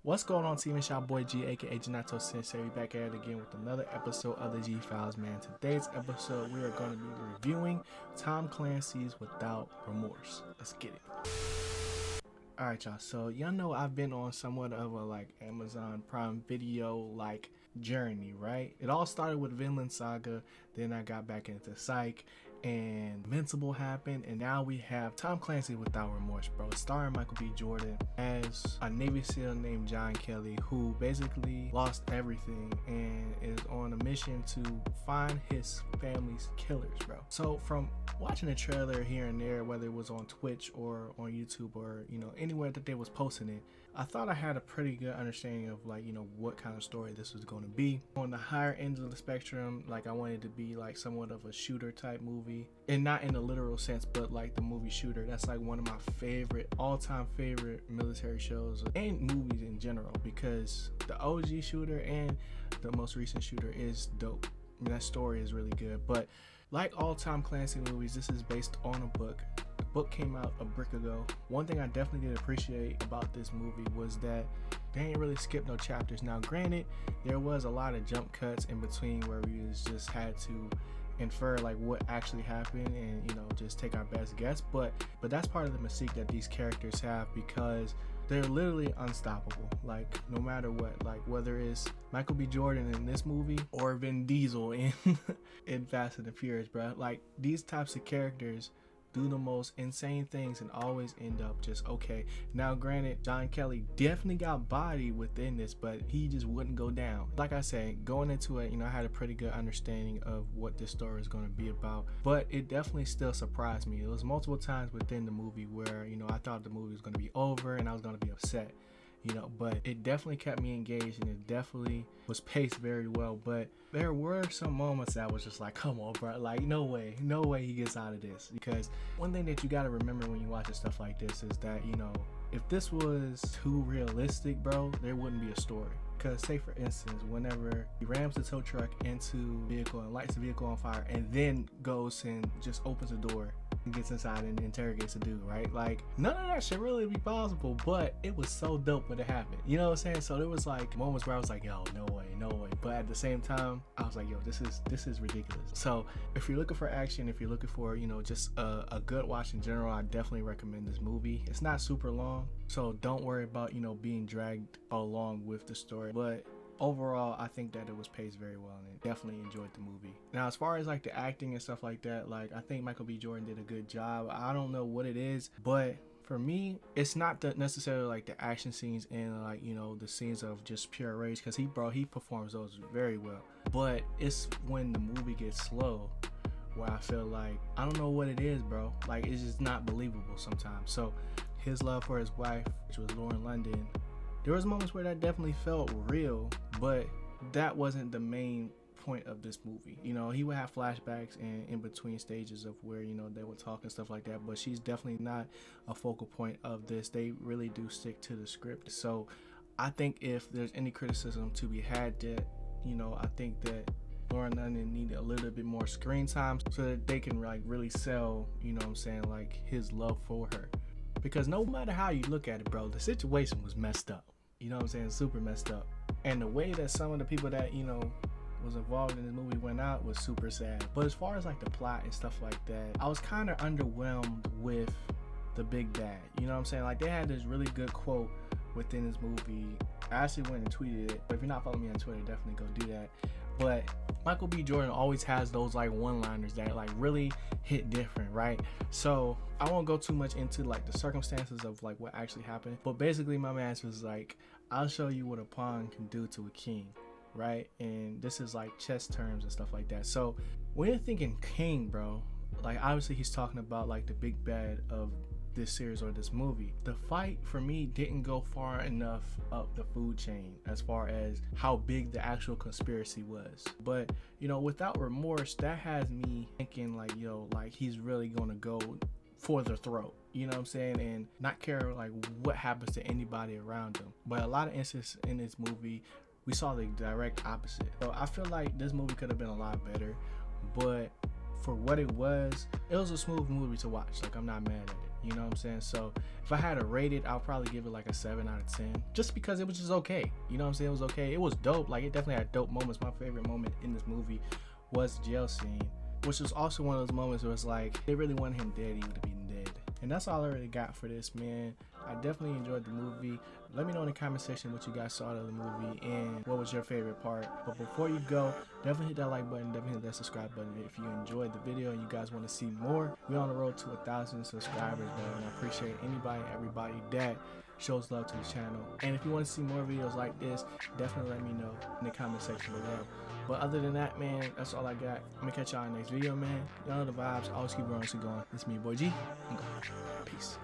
What's going on, team? It's your boy G, aka Janato Sensei. We back at it again with another episode of the G Files, man. Today's episode, we are going to be reviewing Tom Clancy's Without Remorse. Let's get it. Alright, y'all. So, y'all know I've been on somewhat of a Amazon Prime Video journey, right? It all started with Vinland Saga, then I got back into Psych, and Invincible happened, and now we have Tom Clancy Without Remorse, bro, starring Michael B. Jordan as a Navy SEAL named John Kelly, who basically lost everything and is on a mission to find his family's killers, bro. So from watching the trailer here and there, whether it was on Twitch or on YouTube or anywhere that they was posting it, I thought I had a pretty good understanding of what kind of story this was going to be. On the higher ends of the spectrum, I wanted to be somewhat of a shooter type movie, and not in a literal sense, but the movie Shooter. That's one of my all-time favorite military shows and movies in general, because the OG Shooter and the most recent Shooter is dope. I mean, that story is really good. But like all Tom Clancy movies, this is based on a book. The book came out a brick ago. One thing I definitely did appreciate about this movie was that they ain't really skipped no chapters. Now granted, there was a lot of jump cuts in between where we just had to infer what actually happened and just take our best guess, but that's part of the mystique that these characters have, because they're literally unstoppable. No matter what, whether it's Michael B. Jordan in this movie or Vin Diesel in in Fast and the Furious, bro, these types of characters do the most insane things and always end up just okay. Now granted, John Kelly definitely got body within this, but he just wouldn't go down. Like I said, going into it, I had a pretty good understanding of what this story is going to be about, but it definitely still surprised me. It was multiple times within the movie where I thought the movie was going to be over and I was going to be upset, but it definitely kept me engaged, and it definitely was paced very well. But there were some moments that was just come on, bro, no way he gets out of this. Because one thing that you got to remember when you watch stuff like this is that if this was too realistic, bro, there wouldn't be a story. Because say for instance, whenever he rams the tow truck into the vehicle and lights the vehicle on fire, and then goes and just opens the door and gets inside and interrogates the dude, right? None of that should really be possible, but it was so dope when it happened. You know what I'm saying? So there was moments where I was yo, no way. But at the same time, I was yo, this is ridiculous. So if you're looking for action, if you're looking for just a good watch in general, I definitely recommend this movie. It's not super long, so don't worry about being dragged along with the story. But overall, I think that it was paced very well, and I definitely enjoyed the movie. Now, as far as the acting and stuff like that, I think Michael B. Jordan did a good job. I don't know what it is, but for me, it's not necessarily the action scenes and the scenes of just pure rage, because he performs those very well. But it's when the movie gets slow where I feel I don't know what it is, bro. It's just not believable sometimes. So his love for his wife, which was Lauren London, there was moments where that definitely felt real, but that wasn't the main point of this movie. He would have flashbacks and in between stages of where they would talk and stuff like that, but she's definitely not a focal point of this. They really do stick to the script. So I think if there's any criticism to be had, that I think that Lauren London needed a little bit more screen time so that they can really sell his love for her. Because no matter how you look at it, bro, the situation was messed up. Super messed up. And the way that some of the people that, was involved in this movie went out was super sad. But as far as the plot and stuff like that, I was kind of underwhelmed with the big bad. They had this really good quote within this movie. I actually went and tweeted it. But if you're not following me on Twitter, definitely go do that. But Michael B. Jordan always has those one-liners that really hit different, right? So I won't go too much into the circumstances of what actually happened. But basically my man was I'll show you what a pawn can do to a king, right? And this is chess terms and stuff like that. So when you're thinking king, bro, obviously he's talking about the big bad of this series or this movie. The fight for me didn't go far enough up the food chain as far as how big the actual conspiracy was. But Without Remorse, that has me thinking he's really gonna go for the throat, and not care what happens to anybody around him. But a lot of instances in this movie, we saw the direct opposite. So I feel this movie could have been a lot better, but for what it was a smooth movie to watch. I'm not mad at it. You know what I'm saying? So if I had to rate it, I'll probably give it like a 7 out of 10. Just because it was just okay. You know what I'm saying? It was okay. It was dope. Like, it definitely had dope moments. My favorite moment in this movie was the jail scene, which was also one of those moments where it's like, they really wanted him dead, he would have been dead. And that's all I really got for this, man. I definitely enjoyed the movie. Let me know in the comment section what you guys saw of the movie and what was your favorite part. But before you go, definitely hit that like button, definitely hit that subscribe button if you enjoyed the video and you guys want to see more. We're on the road to 1,000 subscribers, man, and I appreciate anybody and everybody that shows love to the channel. And if you want to see more videos like this, definitely let me know in the comment section below. But other than that, man, that's all I got. I'm gonna catch y'all in the next video, man. Y'all know the vibes. Always keep growing, keep going. This is me, your boy G. I'm going. Peace.